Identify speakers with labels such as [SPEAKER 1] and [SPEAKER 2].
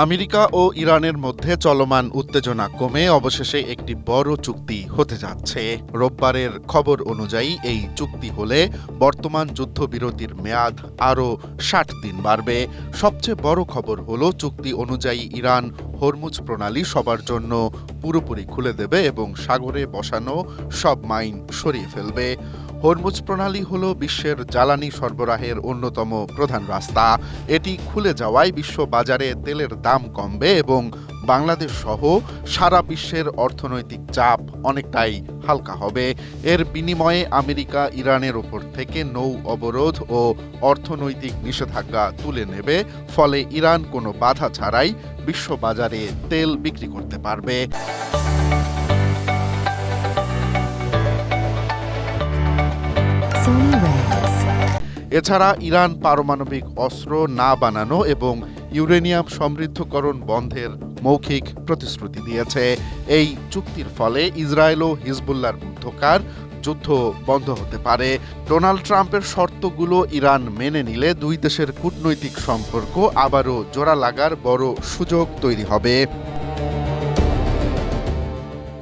[SPEAKER 1] America ও ইরানের মধ্যে চলমান উত্তেজনা কমে অবশেষে একটি বড় চুক্তি হতে যাচ্ছে। রোববারের খবর অনুযায়ী এই চুক্তি হলে বর্তমান যুদ্ধবিরতির মেয়াদ আরও ৬০ দিন বাড়বে। সবচেয়ে বড় খবর হলো চুক্তি অনুযায়ী ইরান হরমুজ প্রণালী সবার জন্য পুরোপুরি খুলে দেবে এবং সাগরে বসানো সব মাইন সরিয়ে ফেলবে। হরমুজ প্রণালী হল বিশ্বের জ্বালানি সরবরাহের অন্যতম প্রধান রাস্তা। এটি খুলে যাওয়ায় বিশ্ব বাজারে তেলের দাম কমবে এবং বাংলাদেশ সহ সারা বিশ্বের অর্থনৈতিক চাপ অনেকটাই হালকা হবে। এর বিনিময়ে আমেরিকা ইরানের ওপর থেকে নৌ অবরোধ ও অর্থনৈতিক নিষেধাজ্ঞা তুলে নেবে, ফলে ইরান কোনো বাধা ছাড়াই বিশ্ব বাজারে তেল বিক্রি করতে পারবে। এছাড়া ইরান পারমাণবিক অস্ত্র না বানানো এবং ইউরেনিয়াম সমৃদ্ধকরণ বন্ধের মৌখিক প্রতিশ্রুতি দিয়েছে। এই চুক্তির ফলে ইসরায়েল ও হিজবুল্লাহর মধ্যকার যুদ্ধ বন্ধ হতে পারে। ডোনাল্ড ট্রাম্পের শর্তগুলো ইরান মেনে নিলে দুই দেশের কূটনৈতিক সম্পর্ক আবারও জোড়া লাগার বড় সুযোগ তৈরি হবে।